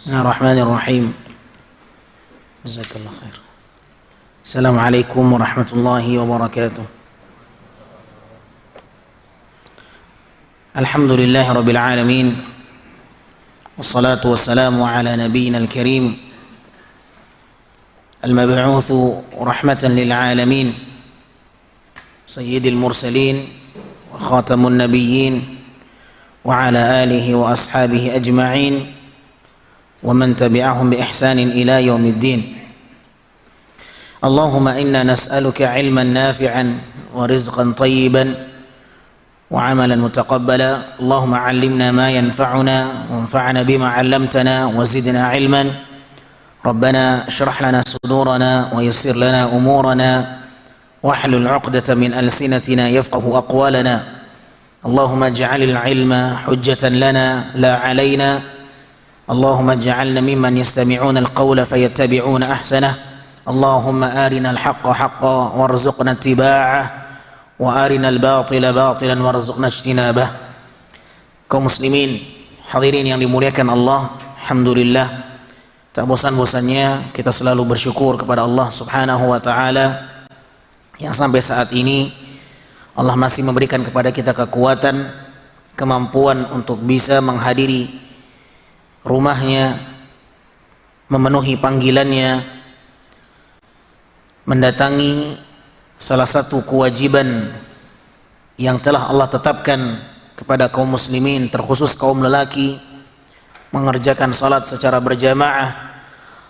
Bismillahirrahmanirrahim. Jazakallahu khair. Assalamualaikum warahmatullahi wabarakatuh. Alhamdulillahi rabbil alamin. Wassalatu wassalamu ala nabiyyina al-karim al-mab'utsu rahmatan lil alamin sayyidil mursalin wa khatamun nabiyyin wa ala alihi wa ashabihi ajma'in wa man tabi'ahum bi ihsanin ila yaumiddin. Allahumma inna nas'aluka 'ilman nafi'an wa rizqan thayyiban wa 'amalan mutaqabbala. Allahumma 'allimna ma yanfa'una wanfa'na bima 'allamtana wa zidna 'ilman. Rabbana shrah lana sudurana wa yassir lana umurana wahlul 'uqdatan min alsinatina yafqahu aqwalana. Allahumma ij'alil 'ilma hujjatan lana la 'alaina. Allahumma ij'alna mimman yastami'una al-qawla fayattabi'una ahsanah. Allahumma arina al-haqqa haqqan warzuqna ittiba'ah wa arina al-batila batilan warzuqna ijtinabah. Kaum muslimin hadirin yang dimuliakan Allah, alhamdulillah, tak bosan-bosannya kita selalu bersyukur kepada Allah Subhanahu wa taala yang sampai saat ini Allah masih memberikan kepada kita kekuatan, kemampuan untuk bisa menghadiri rumahnya, memenuhi panggilannya, mendatangi salah satu kewajiban yang telah Allah tetapkan kepada kaum muslimin, terkhusus kaum lelaki, mengerjakan salat secara berjamaah.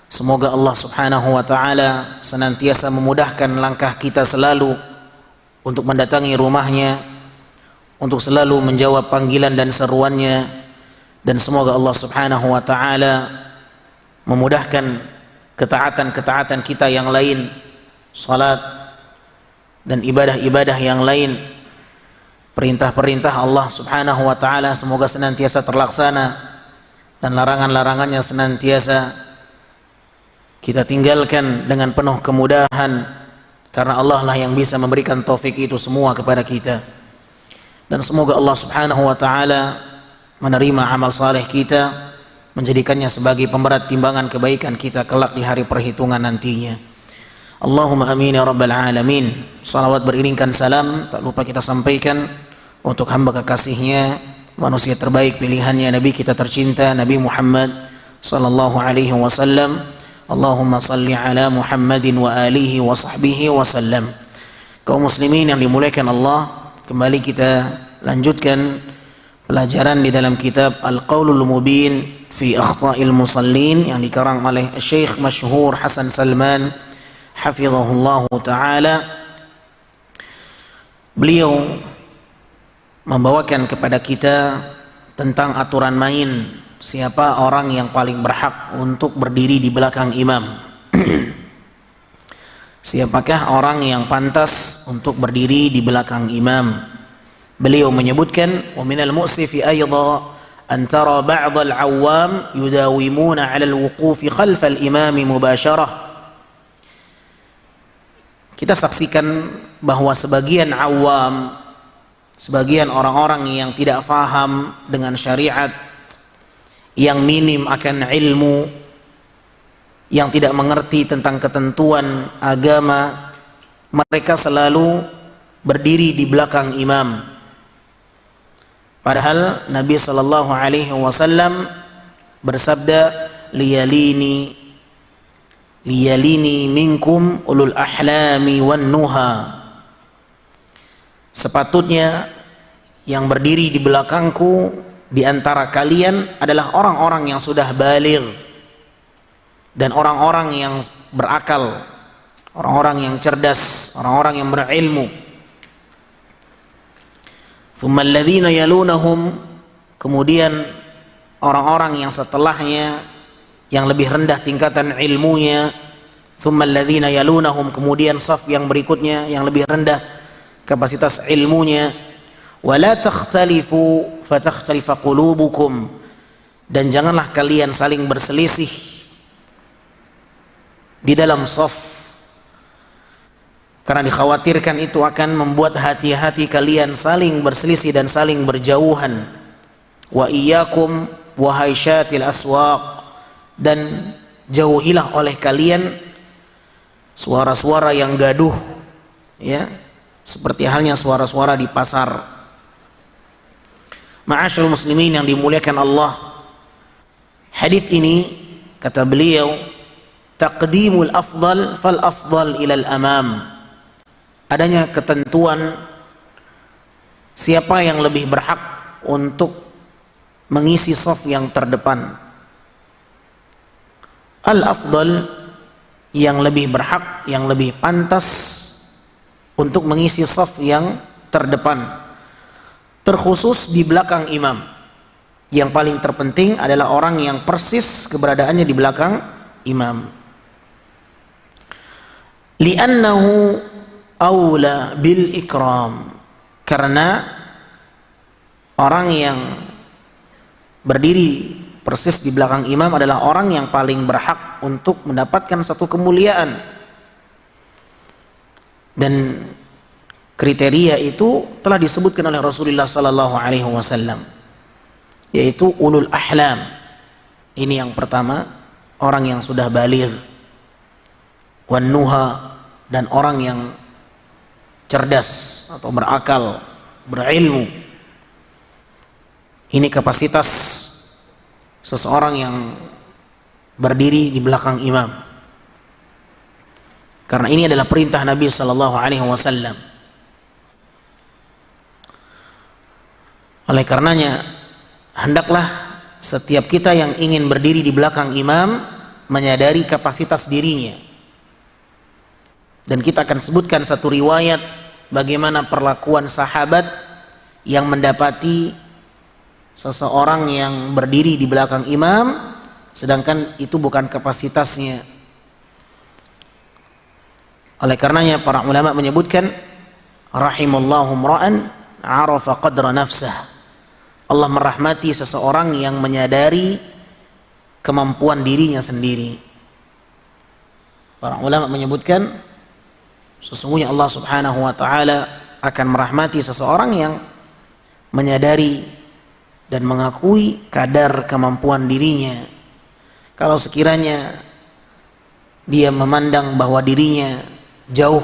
Semoga Allah Subhanahu wa taala senantiasa memudahkan langkah kita selalu untuk mendatangi rumahnya, untuk selalu menjawab panggilan dan seruannya. Dan semoga Allah Subhanahu wa taala memudahkan ketaatan-ketaatan kita yang lain, salat dan ibadah-ibadah yang lain. Perintah-perintah Allah Subhanahu wa taala semoga senantiasa terlaksana dan larangan-larangannya senantiasa kita tinggalkan dengan penuh kemudahan, karena Allah lah yang bisa memberikan taufik itu semua kepada kita. Dan semoga Allah Subhanahu wa taala menerima amal saleh kita, menjadikannya sebagai pemberat timbangan kebaikan kita kelak di hari perhitungan nantinya. Allahumma amin ya rabbal alamin. Salawat beriringkan salam tak lupa kita sampaikan untuk hamba kekasihnya, manusia terbaik pilihannya, Nabi kita tercinta Nabi Muhammad sallallahu alaihi wasallam. Allahumma salli ala Muhammadin wa alihi wa sahbihi wasallam. Kaum muslimin yang dimuliakan Allah, kembali kita lanjutkan pelajaran di dalam kitab Al-Qaulul Mubin fi Akhta'il Musallin yang dikarang oleh Syekh Masyhur Hasan Salman hafizahullah taala. Beliau membawakan kepada kita tentang aturan main, siapa orang yang paling berhak untuk berdiri di belakang imam. Siapakah orang yang pantas untuk berdiri di belakang imam? Beliau menyebutkan, wa minal mu'sifi aydha an tara ba'd al-'awwam yudawimuna 'ala al-wuqufi khalf al-imam mubasyarah. Kita saksikan bahwa sebagian awam, sebagian orang-orang yang tidak faham dengan syariat, yang minim akan ilmu, yang tidak mengerti tentang ketentuan agama, mereka selalu berdiri di belakang imam. Padahal Nabi sallallahu alaihi wasallam bersabda, liyalini minkum ulul ahlami wan nuha. Sepatutnya yang berdiri di belakangku di antara kalian adalah orang-orang yang sudah baligh dan orang-orang yang berakal, orang-orang yang cerdas, orang-orang yang berilmu. Thumma alladhina yalunahum, kemudian orang-orang yang setelahnya yang lebih rendah tingkatan ilmunya. Thumma alladhina yalunahum, kemudian saf yang berikutnya yang lebih rendah kapasitas ilmunya. Wala takhtalifu fatakhtalifa qulubukum, dan janganlah kalian saling berselisih di dalam saf, karena dikhawatirkan itu akan membuat hati-hati kalian saling berselisih dan saling berjauhan. Wa iyyakum wa haisyatil aswaq, dan jauhilah oleh kalian suara-suara yang gaduh, ya, seperti halnya suara-suara di pasar. Ma'asyiral muslimin yang dimuliakan Allah, hadis ini kata beliau, taqdimul afdal fal afdal ilal amam. Adanya ketentuan siapa yang lebih berhak untuk mengisi saf yang terdepan. Al-afdal, yang lebih berhak, yang lebih pantas untuk mengisi saf yang terdepan, terkhusus di belakang imam. Yang paling terpenting adalah orang yang persis keberadaannya di belakang imam. Li'annahu aula bil ikram, karena orang yang berdiri persis di belakang imam adalah orang yang paling berhak untuk mendapatkan satu kemuliaan. Dan kriteria itu telah disebutkan oleh Rasulullah sallallahu alaihi wasallam, yaitu ulul ahlam. Ini yang pertama, orang yang sudah baligh, wan nuha, dan orang yang cerdas atau berakal, berilmu. Ini kapasitas seseorang yang berdiri di belakang imam, karena ini adalah perintah Nabi sallallahu alaihi wasallam. Oleh karenanya, hendaklah setiap kita yang ingin berdiri di belakang imam menyadari kapasitas dirinya. Dan kita akan sebutkan satu riwayat bagaimana perlakuan sahabat yang mendapati seseorang yang berdiri di belakang imam sedangkan itu bukan kapasitasnya. Oleh karenanya para ulama menyebutkan, rahimallahu mra'an arafa qadra nafsah. Allah merahmati seseorang yang menyadari kemampuan dirinya sendiri. Para ulama menyebutkan, sesungguhnya Allah subhanahu wa ta'ala akan merahmati seseorang yang menyadari dan mengakui kadar kemampuan dirinya. Kalau sekiranya dia memandang bahwa dirinya jauh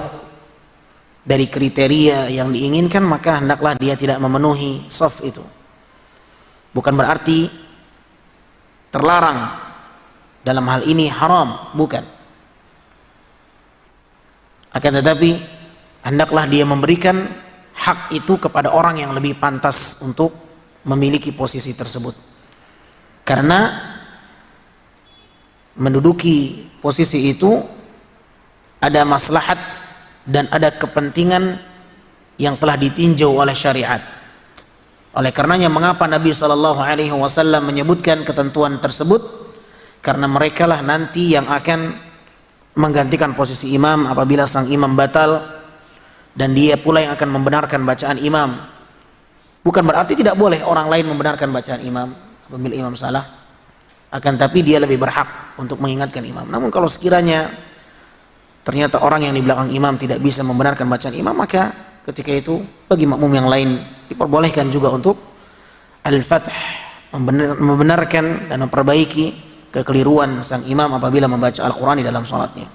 dari kriteria yang diinginkan, maka hendaklah dia tidak memenuhi saf itu. Bukan berarti terlarang dalam hal ini haram, bukan. Akan tetapi hendaklah dia memberikan hak itu kepada orang yang lebih pantas untuk memiliki posisi tersebut, karena menduduki posisi itu ada maslahat dan ada kepentingan yang telah ditinjau oleh syariat. Oleh karenanya mengapa Nabi SAW menyebutkan ketentuan tersebut, karena merekalah nanti yang akan menggantikan posisi imam apabila sang imam batal, dan dia pula yang akan membenarkan bacaan imam. Bukan berarti tidak boleh orang lain membenarkan bacaan imam apabila imam salah, akan tapi dia lebih berhak untuk mengingatkan imam. Namun kalau sekiranya ternyata orang yang di belakang imam tidak bisa membenarkan bacaan imam, maka ketika itu bagi makmum yang lain diperbolehkan juga untuk al-fath, membenarkan dan memperbaiki kekeliruan sang imam apabila membaca Al-Quran di dalam salatnya.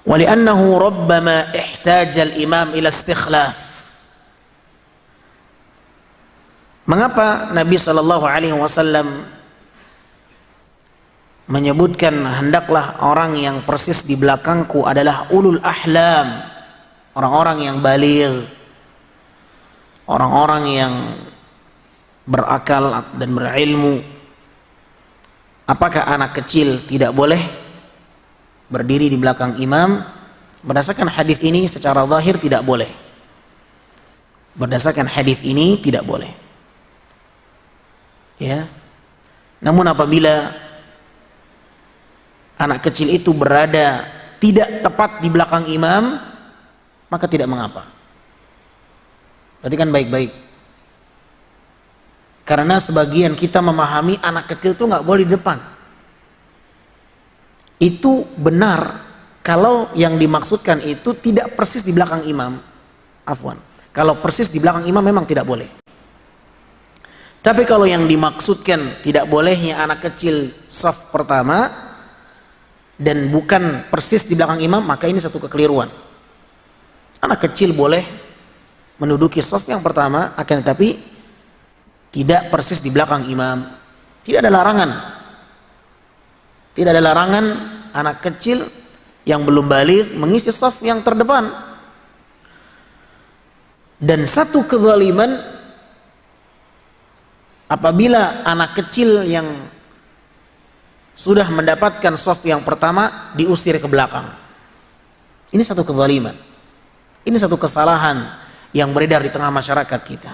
Wali'annahu rabbama ihtaja al-imam ila istikhlaf. Mengapa Nabi SAW menyebutkan hendaklah orang yang persis di belakangku adalah ulul ahlam, orang-orang yang baligh, orang-orang yang berakal dan berilmu. Apakah anak kecil tidak boleh berdiri di belakang imam? Berdasarkan hadis ini secara zahir tidak boleh. Berdasarkan hadis ini tidak boleh. Ya. Namun apabila anak kecil itu berada tidak tepat di belakang imam, maka tidak mengapa. Berarti kan baik-baik. Karena sebagian kita memahami anak kecil itu nggak boleh di depan. Itu benar kalau yang dimaksudkan itu tidak persis di belakang imam. Afwan. Kalau persis di belakang imam memang tidak boleh. Tapi kalau yang dimaksudkan tidak bolehnya anak kecil saf pertama dan bukan persis di belakang imam, maka ini satu kekeliruan. Anak kecil boleh menduduki saf yang pertama, akan tetapi tidak persis di belakang imam. Tidak ada larangan. Tidak ada larangan anak kecil yang belum baligh mengisi saf yang terdepan. Dan satu kezaliman apabila anak kecil yang sudah mendapatkan saf yang pertama diusir ke belakang. Ini satu kezaliman. Ini satu kesalahan yang beredar di tengah masyarakat kita.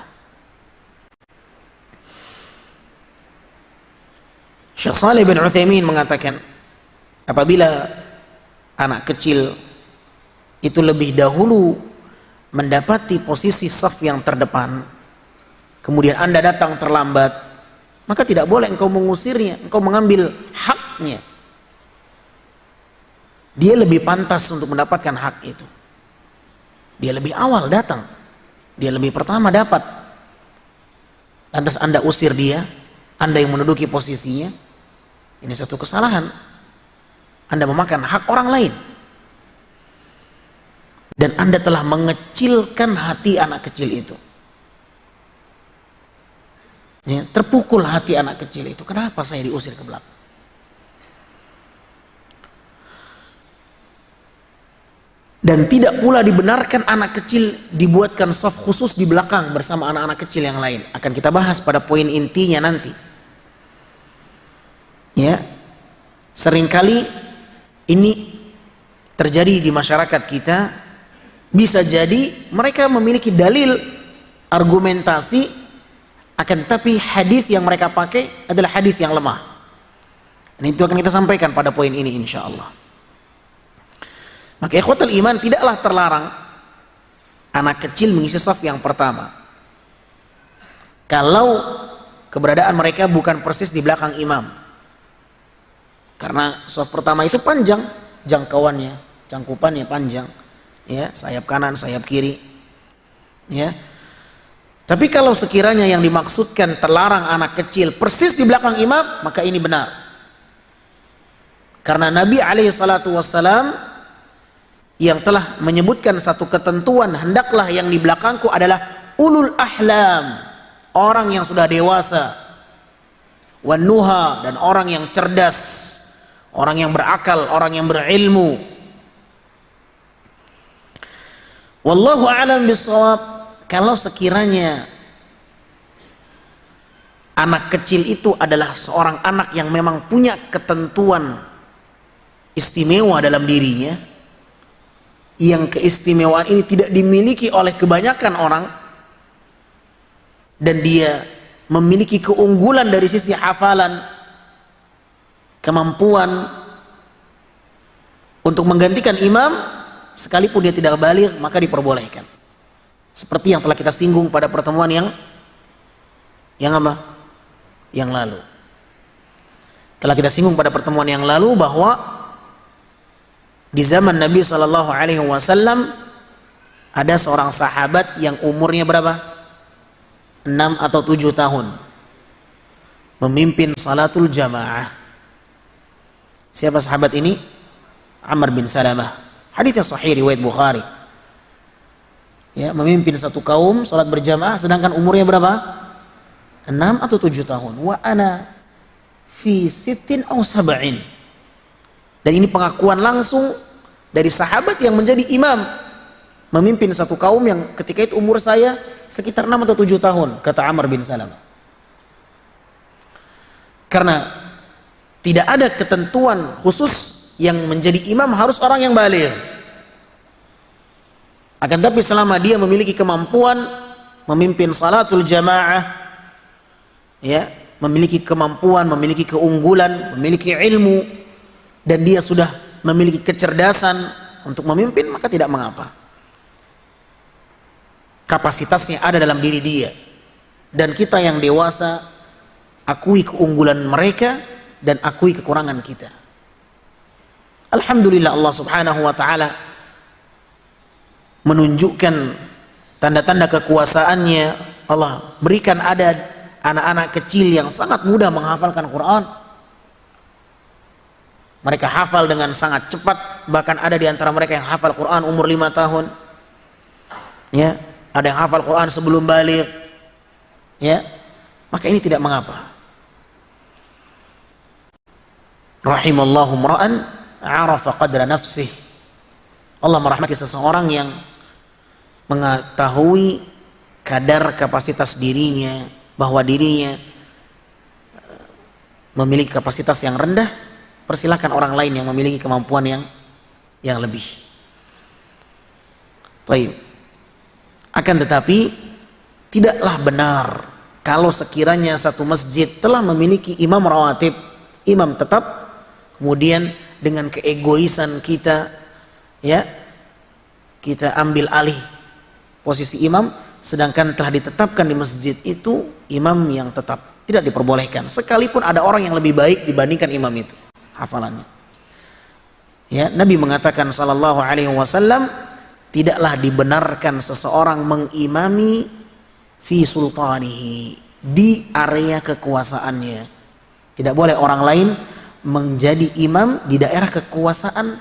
Syekh Shalih bin Utsaimin mengatakan, apabila anak kecil itu lebih dahulu mendapati posisi saf yang terdepan, kemudian Anda datang terlambat, maka tidak boleh engkau mengusirnya, engkau mengambil haknya. Dia lebih pantas untuk mendapatkan hak itu. Dia lebih awal datang, dia lebih pertama dapat. Lantas Anda usir dia, Anda yang menduduki posisinya. Ini satu kesalahan. Anda memakan hak orang lain. Dan Anda telah mengecilkan hati anak kecil itu. Ya, terpukul hati anak kecil itu. Kenapa saya diusir ke belakang? Dan tidak pula dibenarkan anak kecil dibuatkan saf khusus di belakang bersama anak-anak kecil yang lain. Akan kita bahas pada poin intinya nanti. Ya, seringkali ini terjadi di masyarakat kita. Bisa jadi mereka memiliki dalil, argumentasi, akan tetapi hadis yang mereka pakai adalah hadis yang lemah. Dan itu akan kita sampaikan pada poin ini insya Allah. Maka ikhwatul iman, tidaklah terlarang anak kecil mengisi saf yang pertama kalau keberadaan mereka bukan persis di belakang imam, karena saf pertama itu panjang jangkauannya, cangkupannya panjang, ya, sayap kanan, sayap kiri, ya. Tapi kalau sekiranya yang dimaksudkan terlarang anak kecil persis di belakang imam, maka ini benar, karena Nabi alaihi salatu wassalam yang telah menyebutkan satu ketentuan, hendaklah yang di belakangku adalah ulul ahlam, orang yang sudah dewasa, wan nuha, dan orang yang cerdas, orang yang berakal, orang yang berilmu. Wallahu a'lam bishawab. Kalau sekiranya anak kecil itu adalah seorang anak yang memang punya ketentuan istimewa dalam dirinya, yang keistimewaan ini tidak dimiliki oleh kebanyakan orang, dan dia memiliki keunggulan dari sisi hafalan, kemampuan untuk menggantikan imam sekalipun dia tidak baligh, maka diperbolehkan. Seperti yang telah kita singgung pada pertemuan yang apa? Yang lalu. Telah kita singgung pada pertemuan yang lalu bahwa di zaman Nabi SAW ada seorang sahabat yang umurnya berapa? 6 atau 7 tahun, memimpin salatul jamaah. Siapa sahabat ini? Amr bin Salamah. Haditsnya sahih riwayat Bukhari. Ya, memimpin satu kaum salat berjamaah sedangkan umurnya berapa? 6 atau 7 tahun. Wa ana fi sittin aw sab'in. Dan ini pengakuan langsung dari sahabat yang menjadi imam, memimpin satu kaum yang ketika itu umur saya sekitar 6 atau 7 tahun, kata Amr bin Salamah. Karena tidak ada ketentuan khusus yang menjadi imam harus orang yang baligh. Akan tapi selama dia memiliki kemampuan memimpin salatul jamaah, ya, memiliki kemampuan, memiliki keunggulan, memiliki ilmu, dan dia sudah memiliki kecerdasan untuk memimpin, maka tidak mengapa. Kapasitasnya ada dalam diri dia, dan kita yang dewasa akui keunggulan mereka dan akui kekurangan kita. Alhamdulillah, Allah subhanahu wa ta'ala menunjukkan tanda-tanda kekuasaannya. Allah berikan anak-anak kecil yang sangat mudah menghafalkan Quran. Mereka hafal dengan sangat cepat, bahkan ada di antara mereka yang hafal Quran umur 5 tahun. Ya, ada yang hafal Quran sebelum baligh. Ya. Maka ini tidak mengapa. Rahimallahu mra'an 'arafa qadra nafsih. Allah merahmati seseorang yang mengetahui kadar kapasitas dirinya, bahwa dirinya memiliki kapasitas yang rendah. Persilahkan orang lain yang memiliki kemampuan yang lebih. Baik. Akan tetapi tidaklah benar kalau sekiranya satu masjid telah memiliki imam rawatib, imam tetap, kemudian dengan keegoisan kita, ya, kita ambil alih posisi imam, sedangkan telah ditetapkan di masjid itu imam yang tetap. Tidak diperbolehkan, sekalipun ada orang yang lebih baik dibandingkan imam itu hafalannya. Ya, Nabi mengatakan sallallahu alaihi wasallam, tidaklah dibenarkan seseorang mengimami fi sultanihi, di area kekuasaannya. Tidak boleh orang lain menjadi imam di daerah kekuasaan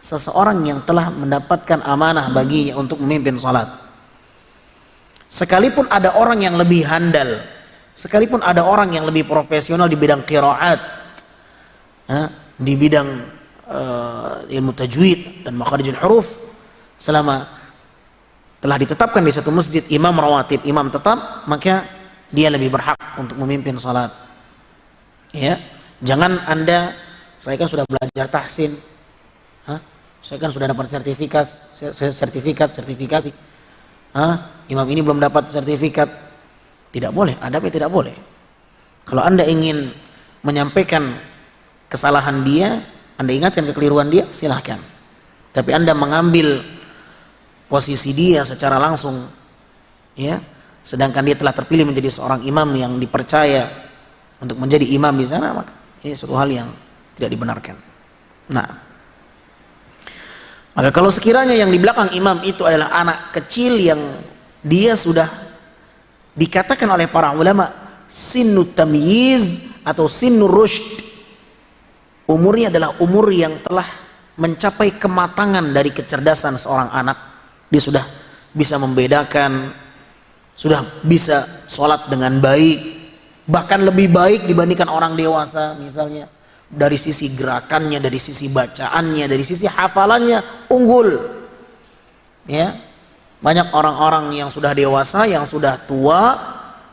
seseorang yang telah mendapatkan amanah baginya untuk memimpin salat. Sekalipun ada orang yang lebih handal, sekalipun ada orang yang lebih profesional di bidang qiraat, di bidang ilmu tajwid dan makharijul huruf, selama telah ditetapkan di satu masjid imam rawatib, imam tetap, maka dia lebih berhak untuk memimpin salat. Ya, jangan Anda, saya kan sudah belajar tahsin, saya kan sudah dapat sertifikasi, imam ini belum dapat sertifikat. Tidak boleh, adabnya tidak boleh. Kalau Anda ingin menyampaikan kesalahan dia, Anda ingatkan kekeliruan dia, silahkan. Tapi Anda mengambil posisi dia secara langsung, ya, sedangkan dia telah terpilih menjadi seorang imam yang dipercaya untuk menjadi imam di sana, maka ini suatu hal yang tidak dibenarkan. Nah, maka kalau sekiranya yang di belakang imam itu adalah anak kecil yang dia sudah dikatakan oleh para ulama sinnut tamyiz atau sinnur rusyd, umurnya adalah umur yang telah mencapai kematangan dari kecerdasan seorang anak. Dia sudah bisa membedakan, sudah bisa sholat dengan baik, bahkan lebih baik dibandingkan orang dewasa misalnya. Dari sisi gerakannya, dari sisi bacaannya, dari sisi hafalannya unggul. Ya, banyak orang-orang yang sudah dewasa, yang sudah tua,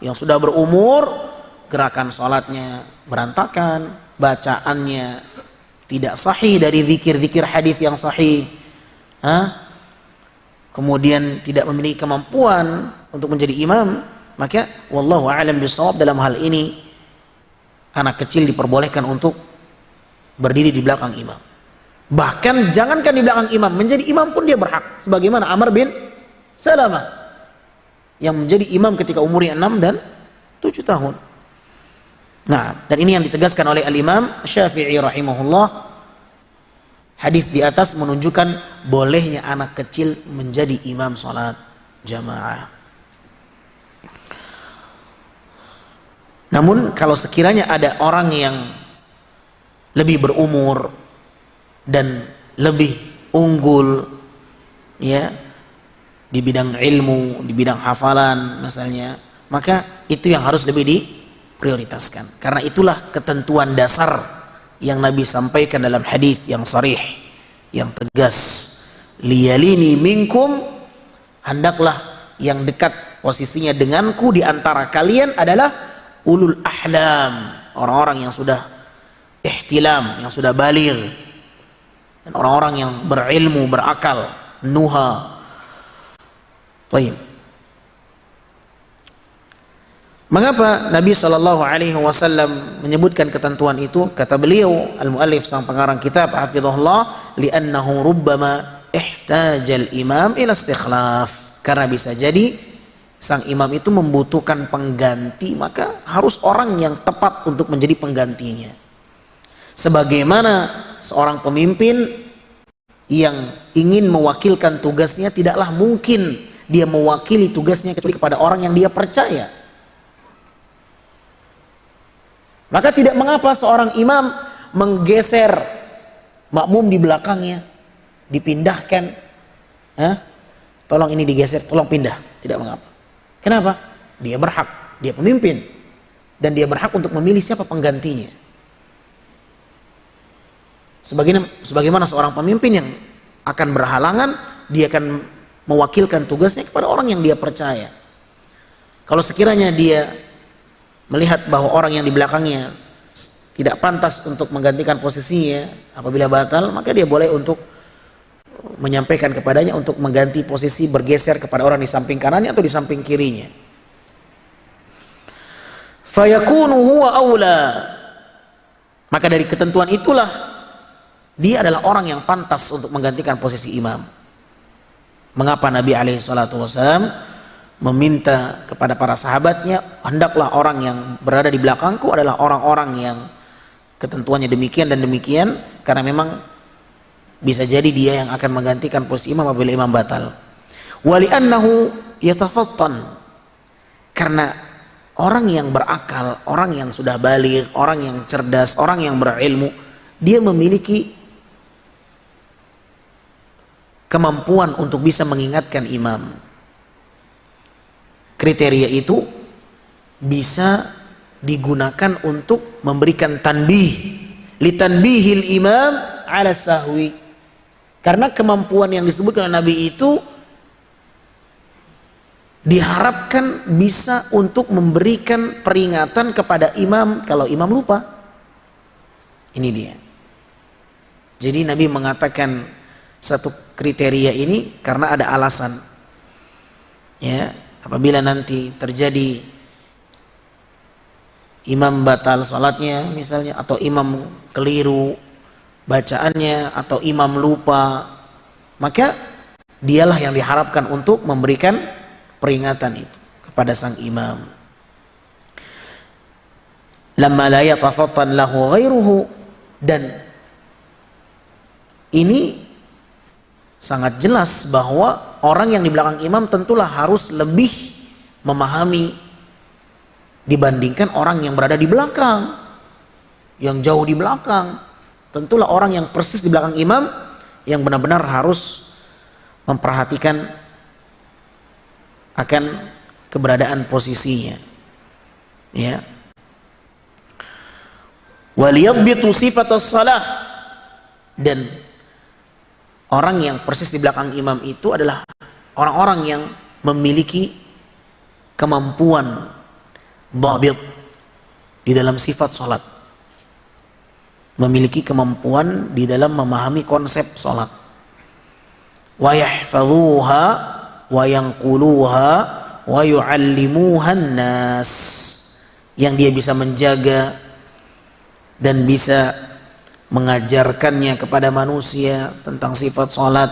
yang sudah berumur, gerakan sholatnya berantakan, bacaannya tidak sahih dari zikir-zikir hadis yang sahih, kemudian tidak memiliki kemampuan untuk menjadi imam. Maka wallahu a'lam bishawab, dalam hal ini anak kecil diperbolehkan untuk berdiri di belakang imam. Bahkan jangankan di belakang imam, menjadi imam pun dia berhak, sebagaimana Amr bin Salamah yang menjadi imam ketika umurnya 6 dan 7 tahun. Nah, dan ini yang ditegaskan oleh Al-Imam Syafi'i rahimahullah. Hadis di atas menunjukkan bolehnya anak kecil menjadi imam salat jamaah. Namun kalau sekiranya ada orang yang lebih berumur dan lebih unggul, ya, di bidang ilmu, di bidang hafalan misalnya, maka itu yang harus lebih diprioritaskan. Karena itulah ketentuan dasar yang Nabi sampaikan dalam hadis yang sharih, yang tegas, liyalini minkum, hendaklah yang dekat posisinya denganku di antara kalian adalah ulul ahlam, orang-orang yang sudah ihtilam, yang sudah baligh, dan orang-orang yang berilmu, berakal, nuha. Baik. Mengapa Nabi sallallahu alaihi wasallam menyebutkan ketentuan itu? Kata beliau, al-muallif sang pengarang kitab hafizahullah, li'annahu rubbama ihtajal imam ila istikhlaf. Karena bisa jadi sang imam itu membutuhkan pengganti, maka harus orang yang tepat untuk menjadi penggantinya. Sebagaimana seorang pemimpin yang ingin mewakilkan tugasnya, tidaklah mungkin dia mewakili tugasnya kecuali kepada orang yang dia percaya. Maka tidak mengapa seorang imam menggeser makmum di belakangnya, dipindahkan. Tolong ini digeser, tolong pindah. Tidak mengapa. Kenapa? Dia berhak, dia pemimpin. Dan dia berhak untuk memilih siapa penggantinya. Sebagaimana seorang pemimpin yang akan berhalangan, dia akan mewakilkan tugasnya kepada orang yang dia percaya. Kalau sekiranya dia melihat bahwa orang yang di belakangnya tidak pantas untuk menggantikan posisinya, apabila batal, maka dia boleh untuk menyampaikan kepadanya untuk mengganti posisi, bergeser kepada orang di samping kanannya atau di samping kirinya. Fayakunu huwa aula. Maka dari ketentuan itulah dia adalah orang yang pantas untuk menggantikan posisi imam. Mengapa Nabi SAW meminta kepada para sahabatnya, hendaklah orang yang berada di belakangku adalah orang-orang yang ketentuannya demikian dan demikian, karena memang bisa jadi dia yang akan menggantikan posisi imam apabila imam batal. Wali'annahu yatafattan, karena orang yang berakal, orang yang sudah baligh, orang yang cerdas, orang yang berilmu, dia memiliki kemampuan untuk bisa mengingatkan imam. Kriteria itu bisa digunakan untuk memberikan tanbih, litanbihil imam ala sahwi. Karena kemampuan yang disebutkan oleh Nabi itu diharapkan bisa untuk memberikan peringatan kepada imam kalau imam lupa. Ini dia. Jadi Nabi mengatakan satu kriteria ini karena ada alasan. Ya, apabila nanti terjadi imam batal salatnya misalnya, atau imam keliru bacaannya, atau imam lupa, maka dialah yang diharapkan untuk memberikan peringatan itu kepada sang imam. Lamma la yatafattan lahu ghairuhu, dan ini sangat jelas bahwa orang yang di belakang imam tentulah harus lebih memahami dibandingkan orang yang berada di belakang, yang jauh di belakang. Tentulah orang yang persis di belakang imam yang benar-benar harus memperhatikan akan keberadaan posisinya. Ya. Waliyadbitu sifatas salah, dan orang yang persis di belakang imam itu adalah orang-orang yang memiliki kemampuan dhabit di dalam sifat salat, memiliki kemampuan di dalam memahami konsep salat. Wa yahfazuha wa yanquluha wa yuallimuhan nas, yang dia bisa menjaga dan bisa mengajarkannya kepada manusia tentang sifat salat.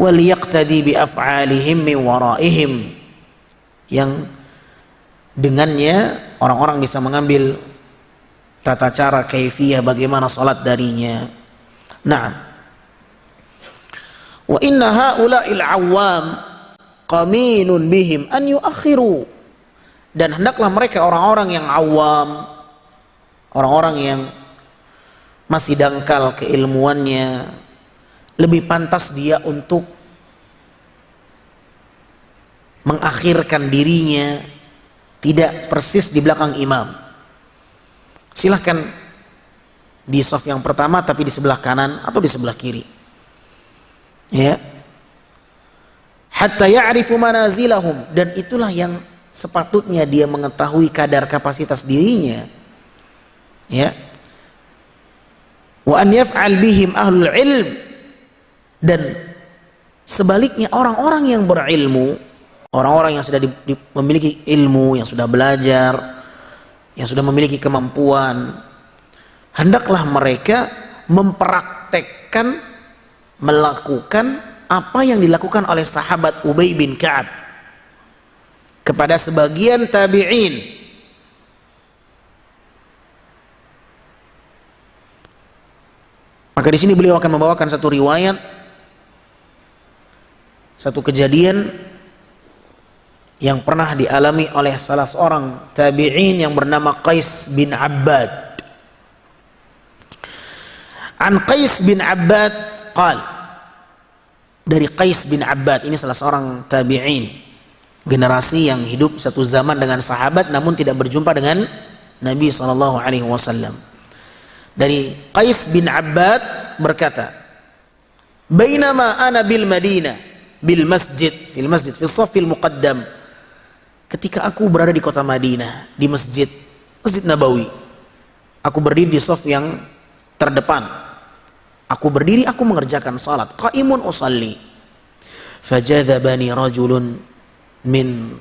Wal yaqtadi bi af'alihim min waraihim, yang dengannya orang-orang bisa mengambil tata cara kaifiyah bagaimana salat darinya. Nah, wa inna haula'il awam qaminun bihim an yuakhiru, dan hendaklah mereka orang-orang yang awam, orang-orang yang masih dangkal keilmuannya, lebih pantas dia untuk mengakhirkan dirinya, tidak persis di belakang imam. Silahkan di saf yang pertama tapi di sebelah kanan atau di sebelah kiri. Ya. Hatta ya'rifu manazilahum, dan itulah yang sepatutnya dia mengetahui kadar kapasitas dirinya. Ya. Wa an yaf'al bihim ahlul ilm, dan sebaliknya orang-orang yang berilmu, orang-orang yang sudah memiliki ilmu, yang sudah belajar, yang sudah memiliki kemampuan, hendaklah mereka mempraktekkan, melakukan apa yang dilakukan oleh sahabat Ubay bin Ka'ab kepada sebagian tabi'in. Maka di sini beliau akan membawakan satu riwayat, satu kejadian yang pernah dialami oleh salah seorang tabi'in yang bernama Qais bin Abbad. An Qais bin Abbad qal, dari Qais bin Abbad, ini salah seorang tabi'in, generasi yang hidup satu zaman dengan sahabat namun tidak berjumpa dengan Nabi SAW. Dari Qais bin Abbad berkata, bainama ana bil Madinah bil masjid fil shaffil muqaddam, ketika aku berada di kota Madinah di Masjid Nabawi, aku berdiri di shaf yang terdepan, aku berdiri, aku mengerjakan salat, qaimun usalli, fajadzabani rajulun min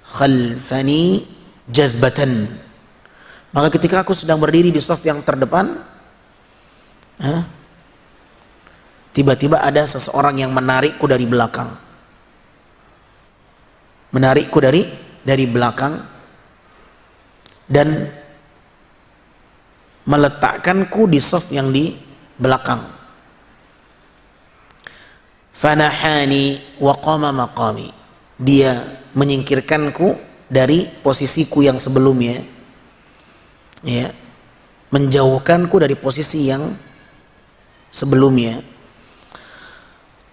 khalfani jazbatan, maka ketika aku sedang berdiri di shaf yang terdepan, tiba-tiba ada seseorang yang menarikku dari belakang, menarikku dari belakang dan meletakkanku di shaf yang di belakang. Fanahani wa qama maqami, dia menyingkirkanku dari posisiku yang sebelumnya, ya, menjauhkanku dari posisi yang sebelumnya.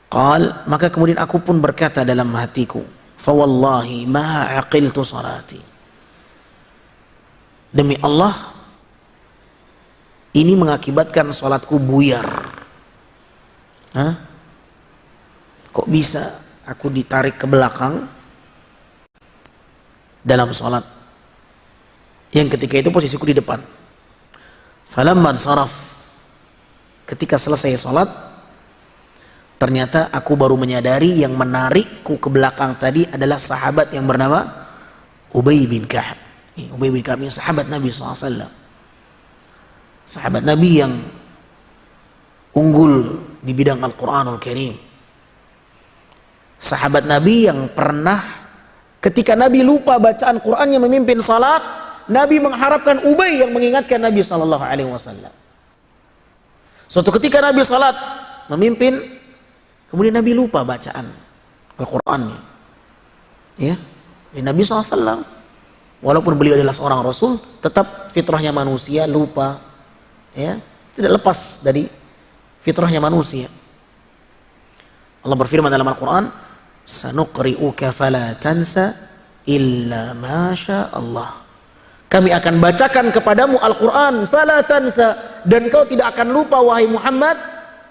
Qal, maka kemudian aku pun berkata dalam hatiku, fa wallahi ma aqiltu salati, demi Allah ini mengakibatkan salatku buyar. Kok bisa aku ditarik ke belakang dalam salat yang ketika itu posisiku di depan. Falamman saraf, ketika selesai salat, ternyata aku baru menyadari yang menarikku ke belakang tadi adalah sahabat yang bernama Ubay bin Ka'ab. Ubay bin Ka'ab ini sahabat Nabi SAW, sahabat Nabi yang unggul di bidang Al-Quranul Karim, sahabat Nabi yang pernah ketika Nabi lupa bacaan Qurannya memimpin salat, Nabi mengharapkan Ubay yang mengingatkan Nabi SAW. Suatu ketika Nabi salat memimpin, kemudian Nabi lupa bacaan Al-Qurannya, ya, Nabi SAW walaupun beliau adalah seorang Rasul, tetap fitrahnya manusia lupa, ya, tidak lepas dari fitrahnya manusia. Allah berfirman dalam Al-Quran, sanuqri'uka fala tansa illa ma sya Allah, kami akan bacakan kepadamu Al-Quran fala tansa, dan kau tidak akan lupa wahai Muhammad,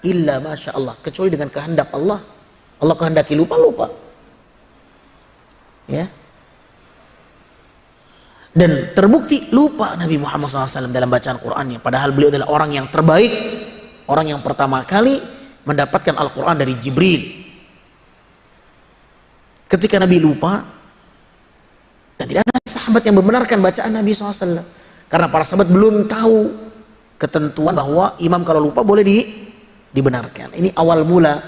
illa ma sya Allah, kecuali dengan kehendak Allah. Allah kehendaki lupa, ya. Dan terbukti lupa Nabi Muhammad SAW dalam bacaan Qurannya, padahal beliau adalah orang yang terbaik, orang yang pertama kali mendapatkan Al-Quran dari Jibril. Ketika Nabi lupa, dan tidak ada sahabat yang membenarkan bacaan Nabi SAW, karena para sahabat belum tahu ketentuan bahwa imam kalau lupa boleh dibenarkan. Ini awal mula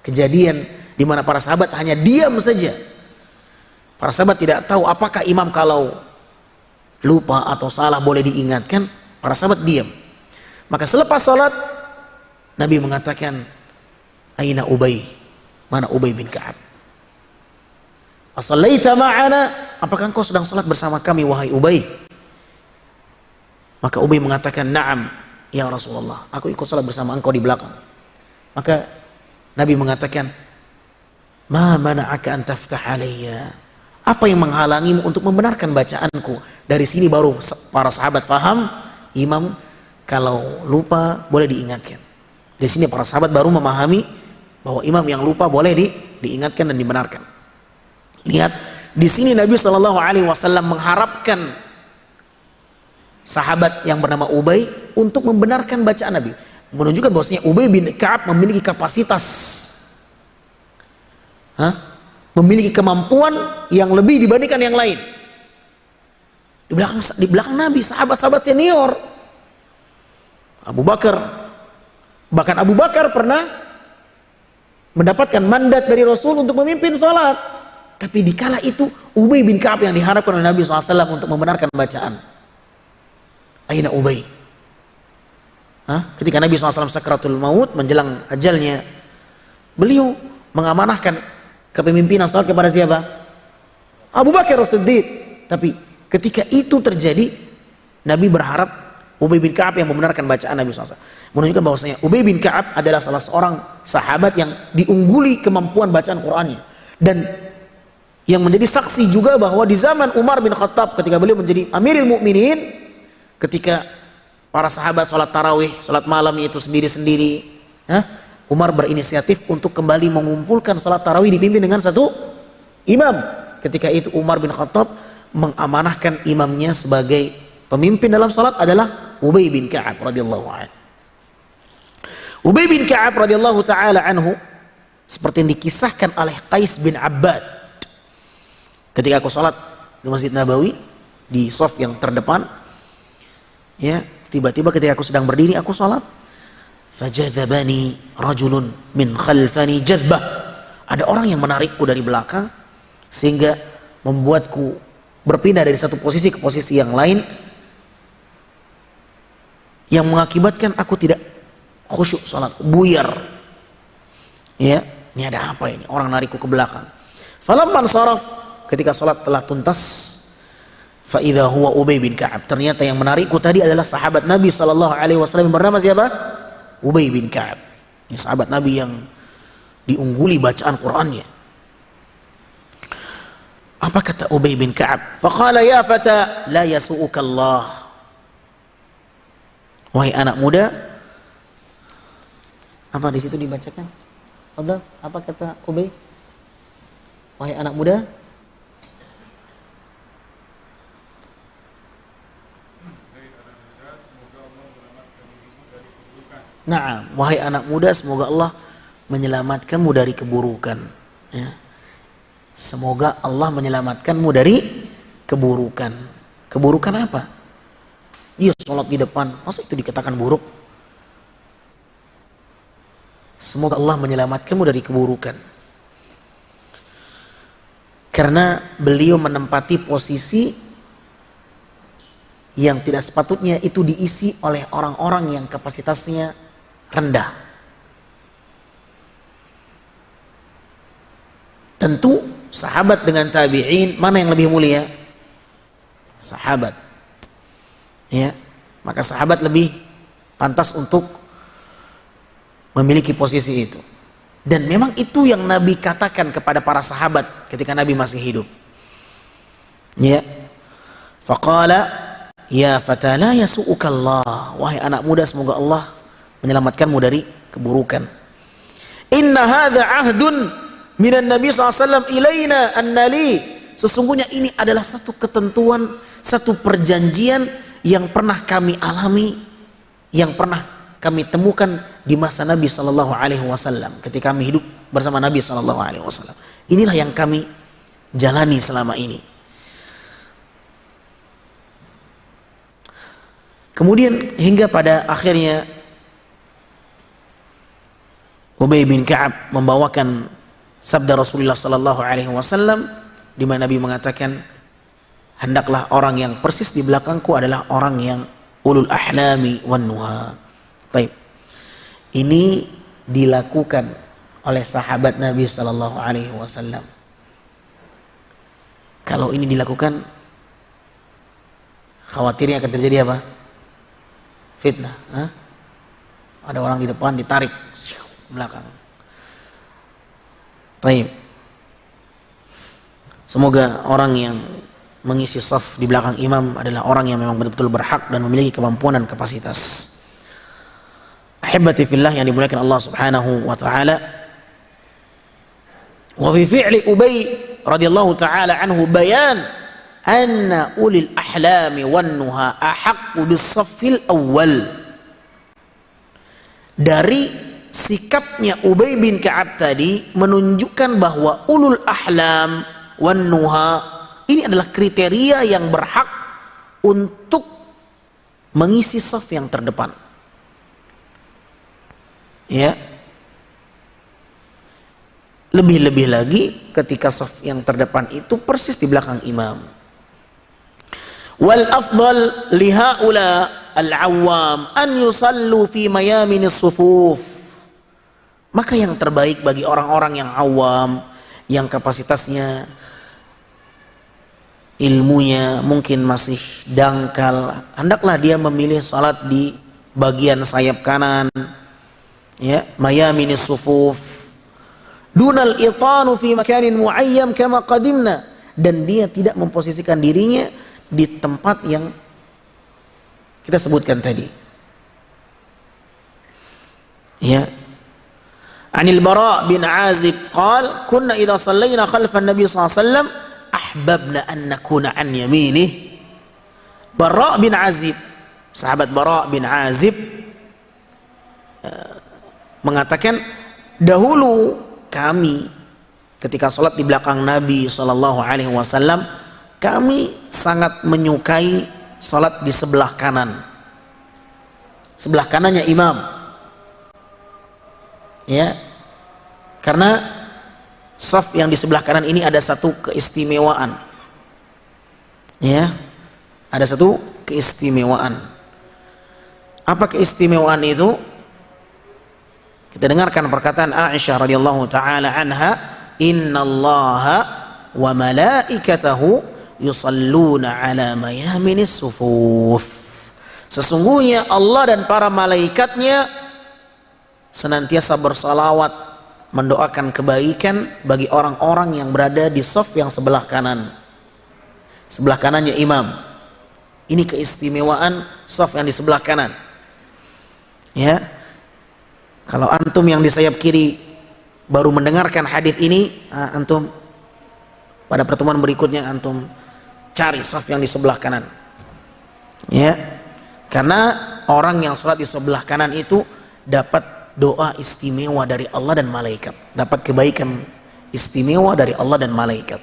kejadian di mana para sahabat hanya diam saja. Para sahabat tidak tahu apakah imam kalau lupa atau salah boleh diingatkan. Para sahabat diam. Maka selepas salat, Nabi mengatakan, aina Ubay, mana Ubay bin Ka'ab? Asallaita ma'ana, apakah engkau sedang salat bersama kami wahai Ubay? Maka Ubay mengatakan, na'am ya Rasulullah, aku ikut salat bersama engkau di belakang. Maka Nabi mengatakan, ma mana'aka an taftah alayya, apa yang menghalangimu untuk membenarkan bacaanku? Dari sini baru para sahabat faham, imam kalau lupa boleh diingatkan. Di sini para sahabat baru memahami bahwa imam yang lupa boleh diingatkan dan dibenarkan. Lihat, di sini Nabi SAW mengharapkan sahabat yang bernama Ubay untuk membenarkan bacaan Nabi, menunjukkan bahwasanya Ubay bin Ka'ab memiliki kapasitas, memiliki kemampuan yang lebih dibandingkan yang lain. Di belakang Nabi, sahabat-sahabat senior, Abu Bakar, bahkan Abu Bakar pernah mendapatkan mandat dari Rasul untuk memimpin salat. Tapi dikala itu Ubay bin Ka'ab yang diharapkan oleh Nabi SAW untuk membenarkan bacaan. Aina Ubay? Ketika Nabi SAW sakratul maut, menjelang ajalnya, beliau mengamanahkan kepemimpinan salat kepada siapa? Abu Bakar As-Siddiq. Tapi ketika itu terjadi, Nabi berharap Ubay bin Ka'ab yang membenarkan bacaan Nabi SAW, menunjukkan bahwasanya Ubay bin Ka'ab adalah salah seorang sahabat yang diungguli kemampuan bacaan Qur'annya, dan yang menjadi saksi juga bahwa di zaman Umar bin Khattab ketika beliau menjadi Amirul Mukminin, ketika para sahabat sholat tarawih, sholat malam itu sendiri-sendiri, Umar berinisiatif untuk kembali mengumpulkan sholat tarawih dipimpin dengan satu imam. Ketika itu Umar bin Khattab mengamanahkan imamnya sebagai pemimpin dalam sholat adalah Ubay bin Ka'ab radhiyallahu anhu. Ubay bin Ka'ab radhiyallahu taala anhu seperti yang dikisahkan oleh Qais bin Abbad. Ketika aku sholat di Masjid Nabawi di shaf yang terdepan, ya, tiba-tiba ketika aku sedang berdiri aku sholat, fajadzabani rajulun min khalfani jadzbah, ada orang yang menarikku dari belakang sehingga membuatku berpindah dari satu posisi ke posisi yang lain, yang mengakibatkan aku tidak khusyuk sholat, buyar. Ya, ini ada apa ini? Orang narikku ke belakang. Falamman saraf, ketika sholat telah tuntas, fa idza huwa Ubay bin Ka'ab, ternyata yang menarikku tadi adalah sahabat Nabi sallallahu alaihi wasallam yang bernama siapa? Ubay bin Ka'ab. Ini sahabat Nabi yang diungguli bacaan Qur'annya. Apa kata Ubay bin Ka'ab? Faqala ya fata la yasu'uka Allah. Wahai anak muda, apa di situ dibacakan? Fadhal, apa kata Ubay? Wahai anak muda, nah, wahai anak muda, semoga Allah menyelamatkanmu dari keburukan. Ya. Semoga Allah menyelamatkanmu dari keburukan. Keburukan apa? Dia sholat di depan, masa itu dikatakan buruk? Semoga Allah menyelamatkanmu dari keburukan. Karena beliau menempati posisi yang tidak sepatutnya itu diisi oleh orang-orang yang kapasitasnya rendah. Tentu sahabat dengan tabi'in, mana yang lebih mulia? Sahabat. Ya, maka sahabat lebih pantas untuk memiliki posisi itu. Dan memang itu yang Nabi katakan kepada para sahabat ketika Nabi masih hidup. Ya. Faqala ya fata la yasu'uka Allah. Wahai anak muda, semoga Allah menyelamatkanmu dari keburukan. Inna hadza ahdun minan Nabi SAW ilaina annali. Sesungguhnya ini adalah satu ketentuan, satu perjanjian yang pernah kami alami, yang pernah kami temukan di masa Nabi SAW ketika kami hidup bersama Nabi SAW. Inilah yang kami jalani selama ini. Kemudian hingga pada akhirnya Ubay bin Ka'ab membawakan sabda Rasulullah SAW di mana Nabi mengatakan, hendaklah orang yang persis di belakangku adalah orang yang ulul ahlami wan nuha. Baik. Ini dilakukan oleh sahabat Nabi SAW. Kalau ini dilakukan, khawatirnya akan terjadi apa? Fitnah. Ada orang di depan ditarik belakang. Baik. Semoga orang yang mengisi saf di belakang imam adalah orang yang memang betul-betul berhak dan memiliki kemampuan dan kapasitas. Ahibati fillah yang dimuliakan Allah Subhanahu wa taala. Wa fi fi'li Ubay radhiyallahu taala anhu bayan anna ulil ahlami wan nuha ahaqqu bis-saffil awwal. Dari sikapnya Ubay bin Ka'ab tadi menunjukkan bahwa ulul ahlam wan nuha ini adalah kriteria yang berhak untuk mengisi saf yang terdepan. Ya. Lebih-lebih lagi ketika saf yang terdepan itu persis di belakang imam. Wal afdal li haula al-awwam an yusallu fi mayamin as-sufuf. Maka yang terbaik bagi orang-orang yang awam, yang kapasitasnya ilmunya mungkin masih dangkal, hendaklah dia memilih salat di bagian sayap kanan, ya, mayaminis sufuf, dunal itanu fi makanin muayyam kama qadimna, dan dia tidak memposisikan dirinya di tempat yang kita sebutkan tadi. Ya. Anil Bara bin Azib qala kunna idza sallayna khalfa an-nabi sallallahu alaihi wasallam ahbabna an nakuna an yaminih. Bara bin Azib, sahabat Bara bin Azib mengatakan, dahulu kami ketika sholat di belakang Nabi sallallahu alaihi wasallam, kami sangat menyukai sholat di sebelah kanan. Sebelah kanannya imam. Ya. Karena shaf yang di sebelah kanan ini ada satu keistimewaan. Ya. Ada satu keistimewaan. Apa keistimewaan itu? Kita dengarkan perkataan Aisyah radhiyallahu taala anha, "Innallaha wa malaikatahu yusalluna ala mayaminis sufuf." Sesungguhnya Allah dan para malaikatnya senantiasa bersalawat mendoakan kebaikan bagi orang-orang yang berada di shaf yang sebelah kanan. Sebelah kanannya imam. Ini keistimewaan shaf yang di sebelah kanan. Ya. Kalau antum yang di sayap kiri baru mendengarkan hadis ini, antum pada pertemuan berikutnya antum cari shaf yang di sebelah kanan. Ya. Karena orang yang sholat di sebelah kanan itu dapat doa istimewa dari Allah dan malaikat, dapat kebaikan istimewa dari Allah dan malaikat.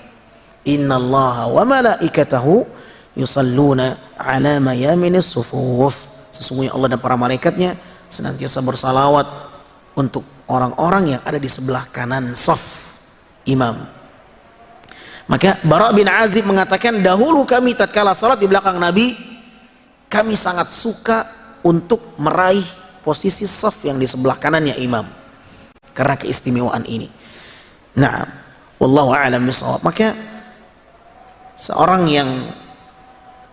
Innallaha wa malaikatahu yusalluna ala mayaminis sufuf. Sesungguhnya Allah dan para malaikatnya senantiasa bersalawat untuk orang-orang yang ada di sebelah kanan shaf imam. Maka Bara bin Azib mengatakan, dahulu kami tatkala salat di belakang Nabi, kami sangat suka untuk meraih posisi shaf yang di sebelah kanannya imam karena keistimewaan ini. Nah, wallahu a'lam bishawab. Maka seorang yang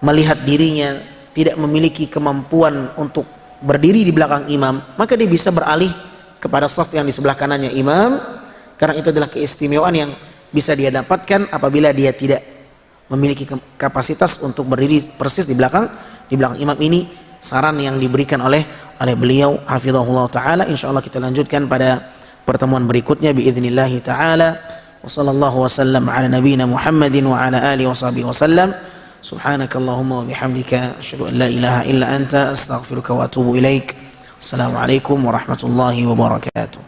melihat dirinya tidak memiliki kemampuan untuk berdiri di belakang imam, maka dia bisa beralih kepada shaf yang di sebelah kanannya imam, karena itu adalah keistimewaan yang bisa dia dapatkan apabila dia tidak memiliki kapasitas untuk berdiri persis di belakang imam. Ini saran yang diberikan oleh beliau hafizahullah taala. Insyaallah kita lanjutkan pada pertemuan berikutnya biidznillah taala. Wassallallahu wasallam ala nabiyyina Muhammadin wa ala alihi washabihi wasallam. Subhanakallahumma wa bihamdika asyhadu an la ilaha illa anta astaghfiruka wa atubu ilaik. Assalamualaikum warahmatullahi wabarakatuh.